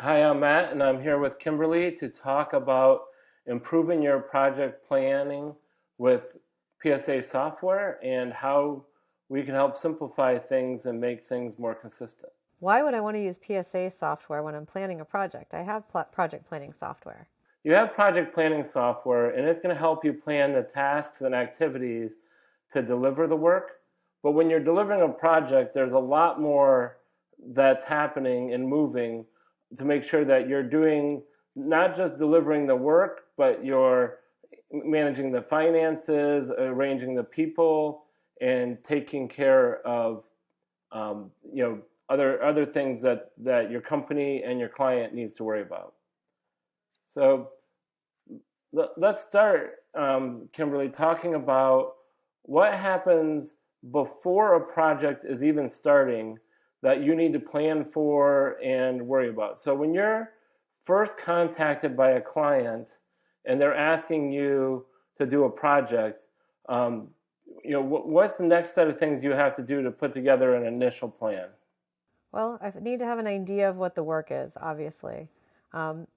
Hi, I'm Matt, and I'm here with Kimberly to talk about improving your project planning with PSA software and how we can help simplify things and make things more consistent. Why would I want to use PSA software when I'm planning a project? I have project planning software. You have project planning software, and it's going to help you plan the tasks and activities to deliver the work. But when you're delivering a project, there's a lot more that's happening and moving to make sure that you're doing not just delivering the work, but you're managing the finances, arranging the people, and taking care of um, you know other things that your company and your client needs to worry about. So let's start, Kimberly, talking about what happens before a project is even starting that you need to plan for and worry about. So when you're first contacted by a client and they're asking you to do a project, um, what's the next set of things you have to do to put together an initial plan? Well, I need to have an idea of what the work is, obviously.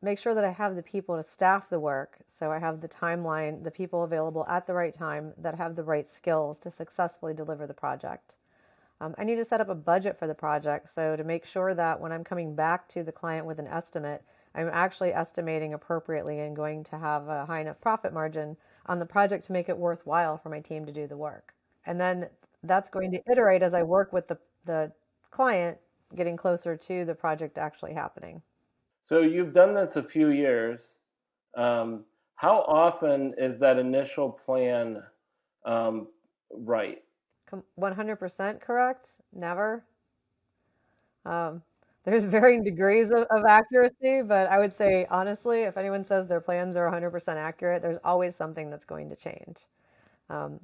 Make sure that I have the people to staff the work. So I have the timeline, the people available at the right time that have the right skills to successfully deliver the project. I need to set up a budget for the project. So to make sure that when I'm coming back to the client with an estimate, I'm actually estimating appropriately and going to have a high enough profit margin on the project to make it worthwhile for my team to do the work. And then that's going to iterate as I work with the client, getting closer to the project actually happening. So you've done this a few years. Um, how often is that initial plan um, right? 100% correct? Never. Um, there's varying degrees of accuracy, but I would say honestly, if anyone says their plans are 100% accurate, there's always something that's going to change. Um,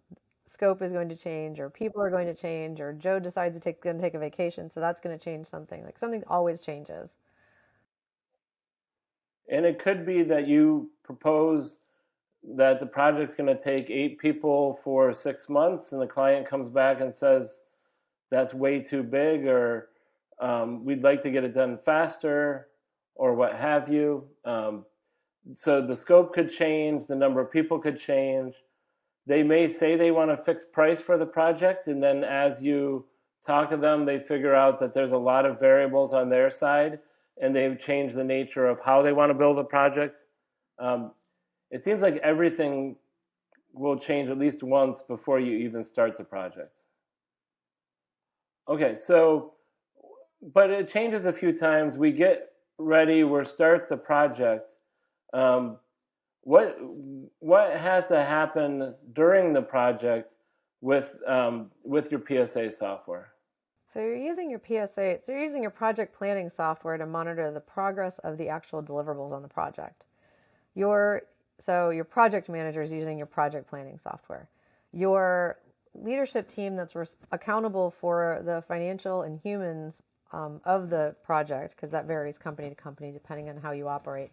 Scope is going to change, or people are going to change, or Joe decides to going to take a vacation, so that's going to change something. Like something always changes. And it could be that you propose that the project's going to take 8 people for 6 months, and the client comes back and says that's way too big, or we'd like to get it done faster, or what have you. So the scope could change, the number of people could change. They may say they want a fixed price for the project, and then as you talk to them, they figure out that there's a lot of variables on their side, and they've changed the nature of how they want to build a project. Um, it seems like everything will change at least once before you even start the project. Okay, so, but it changes a few times. We get ready, we start the project. Um, what what has to happen during the project with your PSA software? So you're using your PSA, so you're using your project planning software to monitor the progress of the actual deliverables on the project. Your your project manager is using your project planning software. Your leadership team that's accountable for the financial and humans of the project, because that varies company to company depending on how you operate.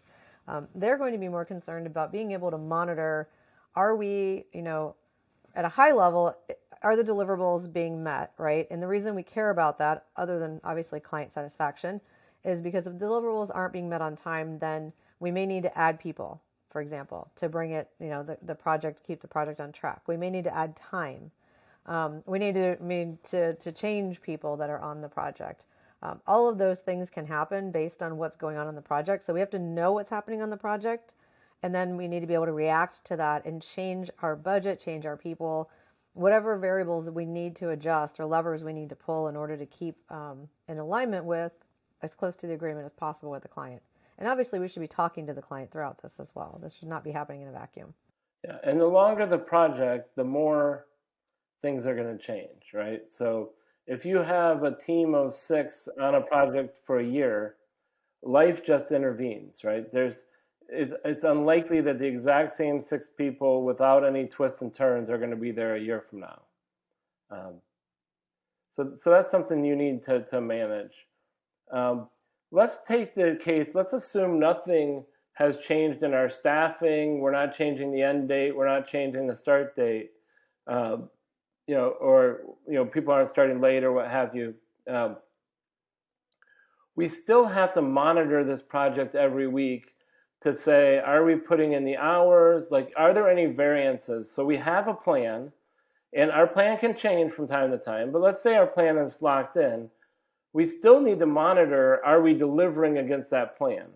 They're going to be more concerned about being able to monitor, are we, at a high level, are the deliverables being met, right? And the reason we care about that, other than obviously client satisfaction, is because if deliverables aren't being met on time, then we may need to add people, for example, to bring it, the project, keep the project on track. We may need to add time. We need to change people that are on the project. All of those things can happen based on what's going on the project. So we have to know what's happening on the project, and then we need to be able to react to that and change our budget, change our people, whatever variables that we need to adjust or levers we need to pull in order to keep in alignment with as close to the agreement as possible with the client. And obviously, we should be talking to the client throughout this as well. This should not be happening in a vacuum. Yeah, and the longer the project, the more things are going to change, right? So if you have a team of 6 on a project for a year, life just intervenes, right? It's unlikely that the exact same 6 people without any twists and turns are going to be there a year from now. Um, so that's something you need to manage. Um, let's take the case, let's assume nothing has changed in our staffing. We're not changing the end date. We're not changing the start date. Um, or people aren't starting late or what have you. Um, we still have to monitor this project every week to say, are we putting in the hours? Like, are there any variances? So we have a plan, and our plan can change from time to time, but let's say our plan is locked in. We still need to monitor, are we delivering against that plan?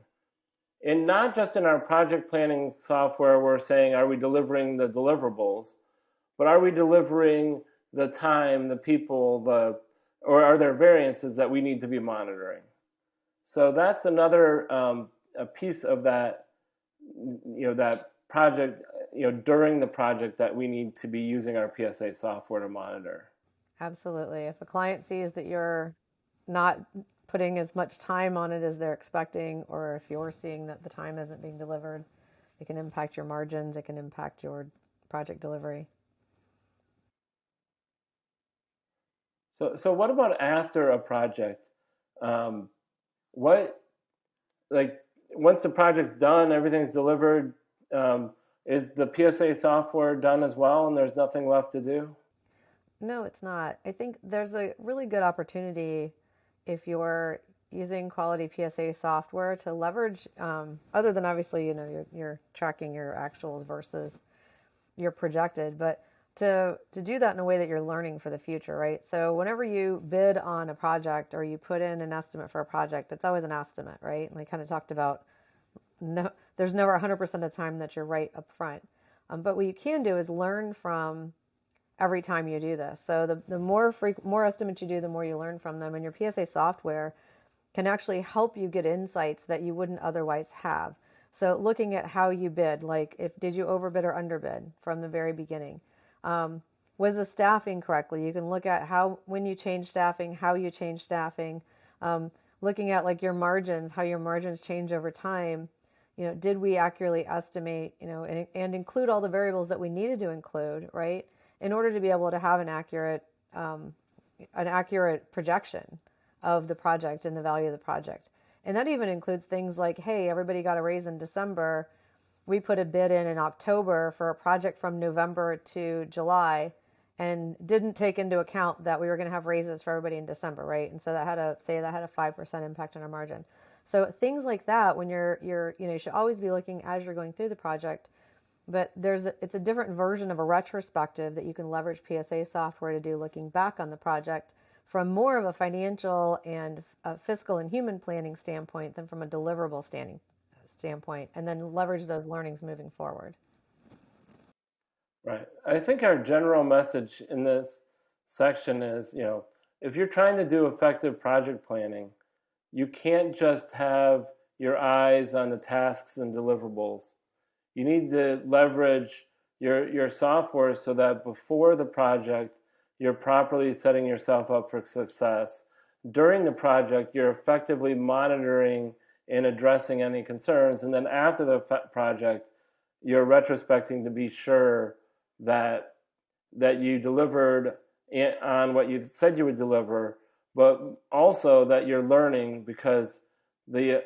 And not just in our project planning software, we're saying, are we delivering the deliverables, but are we delivering the time, the people, or are there variances that we need to be monitoring? So that's another a piece of that, that project, during the project that we need to be using our PSA software to monitor. Absolutely. If a client sees that you're not putting as much time on it as they're expecting, or if you're seeing that the time isn't being delivered, it can impact your margins, it can impact your project delivery. So what about after a project? What, like, once the project's done, everything's delivered, is the PSA software done as well and there's nothing left to do? No, it's not. I think there's a really good opportunity if you're using quality PSA software to leverage, other than obviously, you're tracking your actuals versus your projected, but to do that in a way that you're learning for the future, right? So whenever you bid on a project or you put in an estimate for a project, it's always an estimate, right? And we kind of talked about, no, there's never 100% of the time that you're right up front. But what you can do is learn from every time you do this. So the more estimates you do, the more you learn from them. And your PSA software can actually help you get insights that you wouldn't otherwise have. So looking at how you bid, like did you overbid or underbid from the very beginning? Was the staffing correctly? You can look at when you change staffing, how you change staffing, looking at like your margins, how your margins change over time. Did we accurately estimate, and include all the variables that we needed to include, right? In order to be able to have an accurate projection of the project and the value of the project. And that even includes things like, hey, everybody got a raise in December. We put a bid in October for a project from November to July and didn't take into account that we were going to have raises for everybody in December, right? And so that had a 5% impact on our margin. So things like that, when you should always be looking as you're going through the project. But it's a different version of a retrospective that you can leverage PSA software to do, looking back on the project from more of a financial and fiscal and human planning standpoint than from a deliverable standpoint, and then leverage those learnings moving forward. Right. I think our general message in this section is, if you're trying to do effective project planning, you can't just have your eyes on the tasks and deliverables. You need to leverage your software so that before the project, you're properly setting yourself up for success. During the project, you're effectively monitoring and addressing any concerns. And then after the project, you're retrospecting to be sure that you delivered on what you said you would deliver, but also that you're learning, because the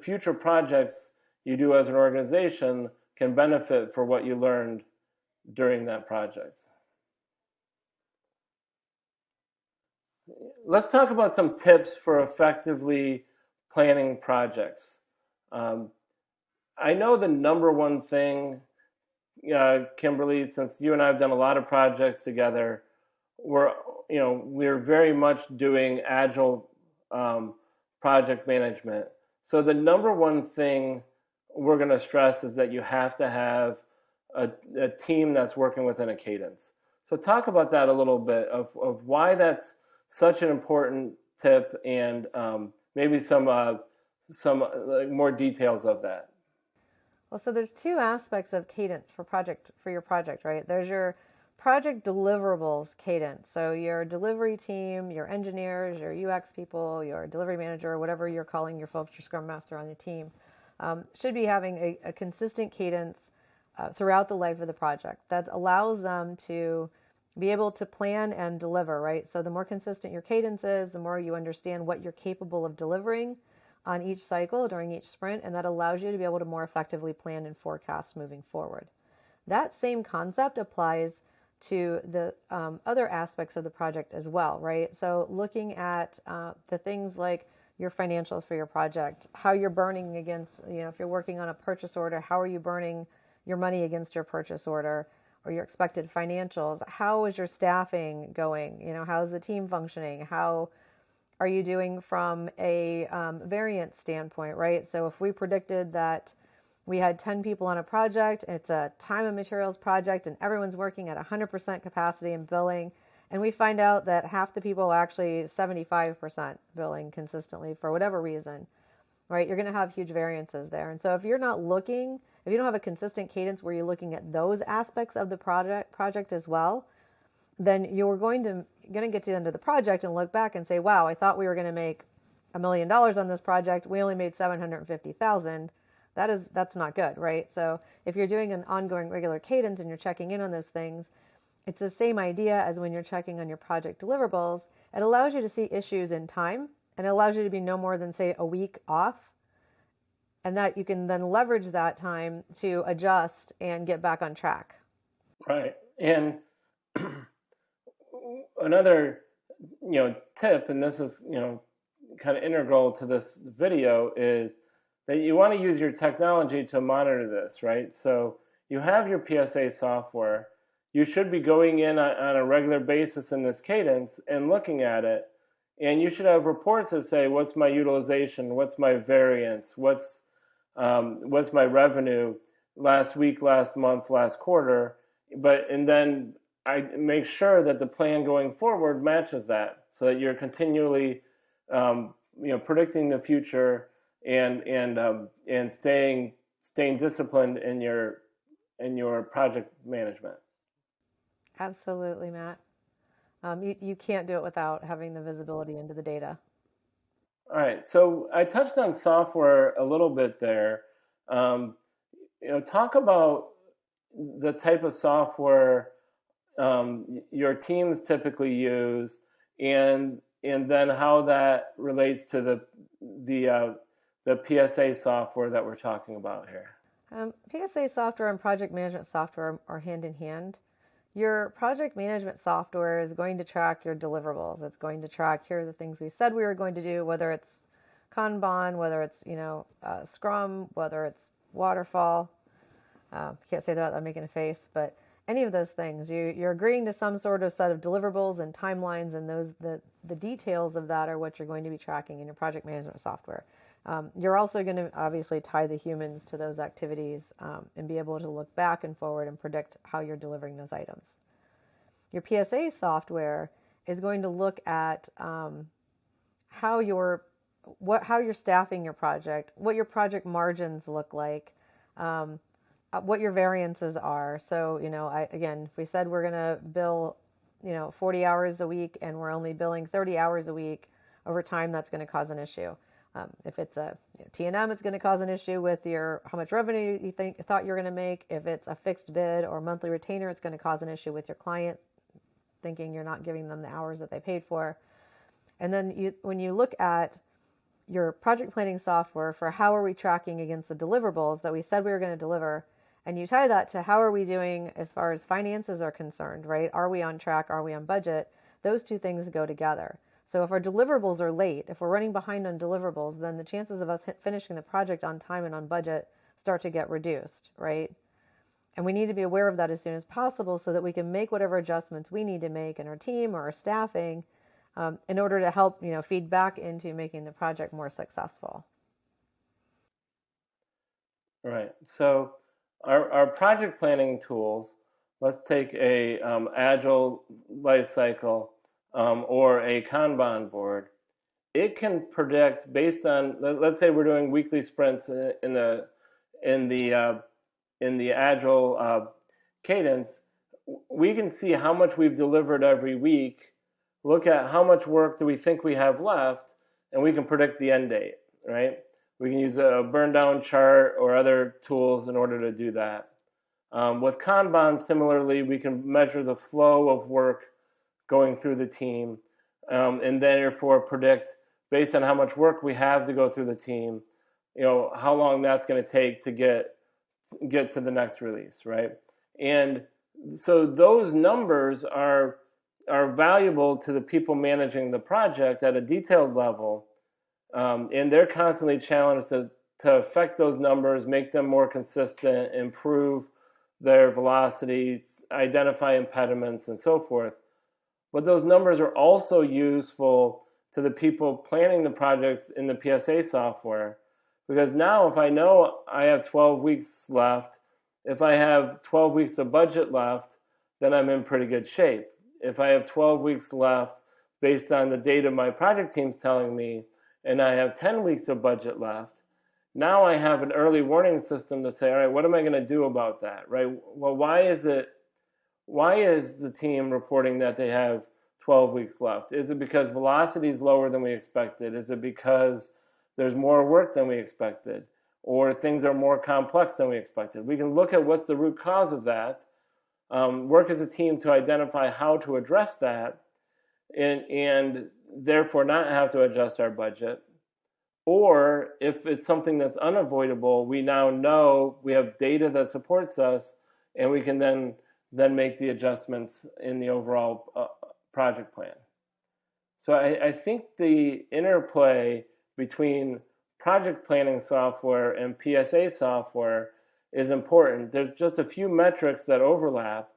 future projects you do as an organization can benefit for what you learned during that project. Let's talk about some tips for effectively planning projects. I know the number one thing, Kimberly, since you and I have done a lot of projects together, we're very much doing agile project management. So the number one thing we're going to stress is that you have to have a team that's working within a cadence. So talk about that a little bit of why that's such an important tip, and maybe some more details of that. Well, so there's two aspects of cadence for your project, right? There's your project deliverables cadence. So your delivery team, your engineers, your UX people, your delivery manager, whatever you're calling your folks, your scrum master on the team, should be having a consistent cadence throughout the life of the project that allows them to be able to plan and deliver, right? So the more consistent your cadence is, the more you understand what you're capable of delivering on each cycle during each sprint, and that allows you to be able to more effectively plan and forecast moving forward. That same concept applies to the other aspects of the project as well, right? So looking at the things like your financials for your project, how you're burning against, if you're working on a purchase order, how are you burning your money against your purchase order or your expected financials? How is your staffing going? How's the team functioning? How are you doing from a variance standpoint, right? So if we predicted that we had 10 people on a project, it's a time and materials project, and everyone's working at 100% capacity and billing, and we find out that half the people are actually 75% billing consistently for whatever reason, right? You're going to have huge variances there. And so if you don't have a consistent cadence where you're looking at those aspects of the project as well, then you're going to get to the end of the project and look back and say, wow, I thought we were going to make $1 million on this project. We only made $750,000. That's not good, right? So if you're doing an ongoing regular cadence and you're checking in on those things, it's the same idea as when you're checking on your project deliverables. It allows you to see issues in time, and it allows you to be no more than, say, a week off, and that you can then leverage that time to adjust and get back on track. Right. And another, tip, and this is, kind of integral to this video, is that you want to use your technology to monitor this, right? So you have your PSA software. You should be going in on a regular basis in this cadence and looking at it. And you should have reports that say, what's my utilization? What's my variance? What's my revenue last week, last month, last quarter? And then I make sure that the plan going forward matches that, so that you're continually, predicting the future and staying disciplined in your project management. Absolutely, Matt. You can't do it without having the visibility into the data. All right, so I touched on software a little bit there. Talk about the type of software your teams typically use, and then how that relates to the PSA software that we're talking about here. PSA software and project management software are hand in hand. Your project management software is going to track your deliverables. It's going to track, here are the things we said we were going to do, whether it's Kanban, whether it's Scrum, whether it's waterfall. Can't say that, I'm making a face, but any of those things, you're agreeing to some sort of set of deliverables and timelines, and the details of that are what you're going to be tracking in your project management software. You're also going to obviously tie the humans to those activities and be able to look back and forward and predict how you're delivering those items. Your PSA software is going to look at how you're staffing your project, what your project margins look like, what your variances are. So, again, if we said we're going to bill, 40 hours a week and we're only billing 30 hours a week, over time, that's going to cause an issue. If it's a T&M, it's going to cause an issue with how much revenue you thought you're going to make. If it's a fixed bid or monthly retainer, it's going to cause an issue with your client, thinking you're not giving them the hours that they paid for. And then when you look at your project planning software for how are we tracking against the deliverables that we said we were going to deliver, and you tie that to how are we doing as far as finances are concerned, right? Are we on track? Are we on budget? Those two things go together. So if our deliverables are late, if we're running behind on deliverables, then the chances of us finishing the project on time and on budget start to get reduced, right? And we need to be aware of that as soon as possible so that we can make whatever adjustments we need to make in our team or our staffing in order to help, feed back into making the project more successful. Right. So our project planning tools, let's take a Agile Lifecycle or a Kanban board. It can predict based on, let's say we're doing weekly sprints in the Agile cadence. We can see how much we've delivered every week, look at how much work do we think we have left, and we can predict the end date, right? We can use a burn down chart or other tools in order to do that. With Kanban, similarly, we can measure the flow of work going through the team, and therefore predict, based on how much work we have to go through the team, how long that's going to take to get to the next release, right? And So those numbers are valuable to the people managing the project at a detailed level, and they're constantly challenged to affect those numbers, make them more consistent, improve their velocity, identify impediments, and so forth. But those numbers are also useful to the people planning the projects in the PSA software, because now if I know I have 12 weeks left, if I have 12 weeks of budget left, then I'm in pretty good shape. If I have 12 weeks left based on the data my project team's telling me, and I have 10 weeks of budget left, now I have an early warning system to say, all right, what am I going to do about that, right? Well, why is the team reporting that they have 12 weeks left? Is it because velocity is lower than we expected? Is it because there's more work than we expected? Or things are more complex than we expected? We can look at what's the root cause of that, work as a team to identify how to address that, and therefore not have to adjust our budget. Or if it's something that's unavoidable, we now know we have data that supports us, and we can then make the adjustments in the overall project plan. So I think the interplay between project planning software and PSA software is important. There's just a few metrics that overlap,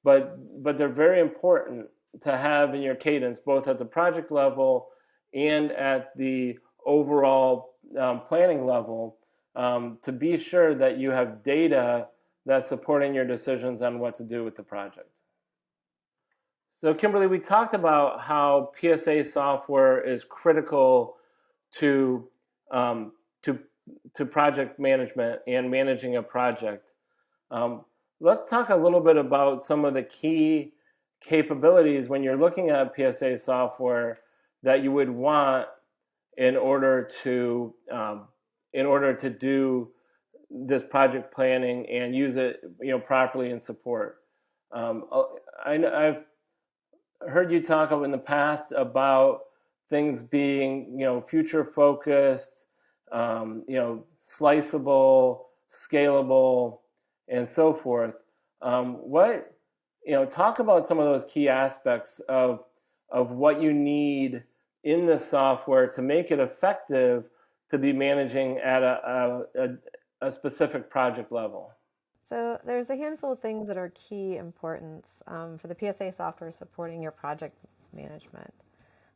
but they're very important to have in your cadence, both at the project level and at the overall planning level, to be sure that you have data that's supporting your decisions on what to do with the project. So Kimberly, we talked about how PSA software is critical to project management and managing a project. Let's talk a little bit about some of the key capabilities when you're looking at PSA software that you would want in order to do this project planning and use it, properly in support. I've heard you talk in the past about things being, future focused, sliceable, scalable, and so forth. Talk about some of those key aspects of what you need in the software to make it effective to be managing at a specific project level. So there's a handful of things that are key importance for the PSA software supporting your project management.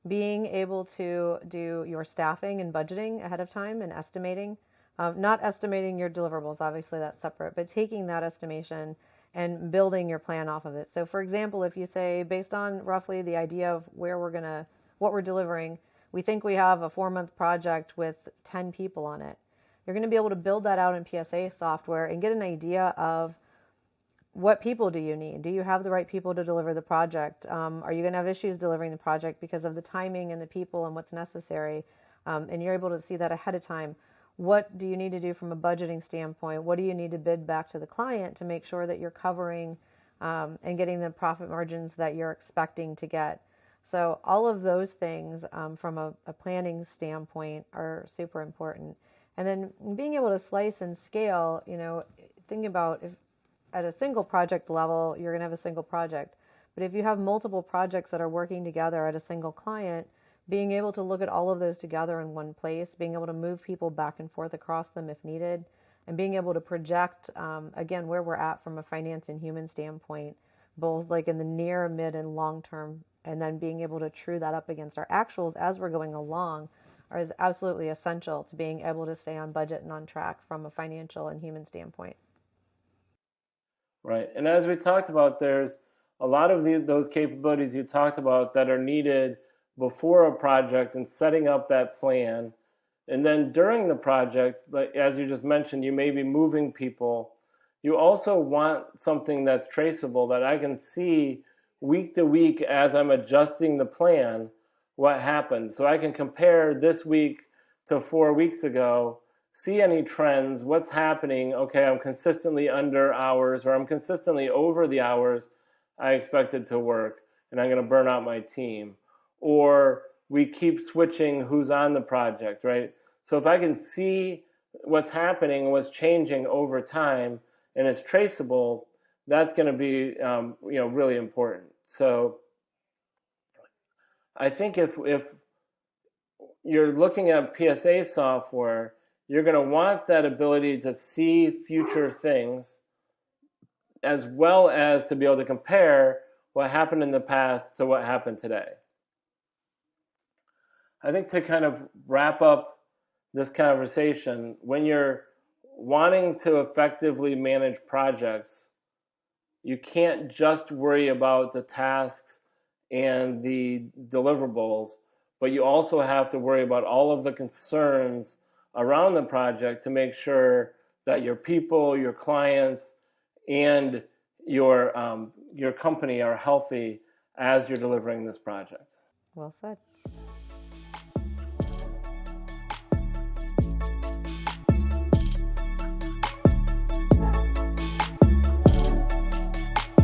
Being able to do your staffing and budgeting ahead of time and estimating, not estimating your deliverables, obviously that's separate, but taking that estimation and building your plan off of it. So for example, if you say, based on roughly the idea of what we're delivering, we think we have a 4-month project with 10 people on it. You're going to be able to build that out in PSA software and get an idea of what people do you need? Do you have the right people to deliver the project? Are you going to have issues delivering the project because of the timing and the people and what's necessary? And you're able to see that ahead of time. What do you need to do from a budgeting standpoint? What do you need to bid back to the client to make sure that you're covering and getting the profit margins that you're expecting to get? So all of those things from a planning standpoint are super important. And then being able to slice and scale, think about if at a single project level, you're going to have a single project. But if you have multiple projects that are working together at a single client, being able to look at all of those together in one place, being able to move people back and forth across them if needed, and being able to project, again, where we're at from a finance and human standpoint, both like in the near, mid, and long term, and then being able to true that up against our actuals as we're going along is absolutely essential to being able to stay on budget and on track from a financial and human standpoint. Right. And as we talked about, there's a lot of those capabilities you talked about that are needed before a project and setting up that plan. And then during the project, like as you just mentioned, you may be moving people. You also want something that's traceable, that I can see week to week as I'm adjusting the plan what happens. So I can compare this week to 4 weeks ago, see any trends, what's happening. Okay, I'm consistently under hours, or I'm consistently over the hours I expected to work, and I'm going to burn out my team. Or we keep switching who's on the project, right? So if I can see what's happening, what's changing over time, and it's traceable, that's going to be really important. So I think if you're looking at PSA software, you're going to want that ability to see future things, as well as to be able to compare what happened in the past to what happened today. I think to kind of wrap up this conversation, when you're wanting to effectively manage projects, you can't just worry about the tasks and the deliverables, but you also have to worry about all of the concerns around the project to make sure that your people, your clients, and your company are healthy as you're delivering this project. Well said.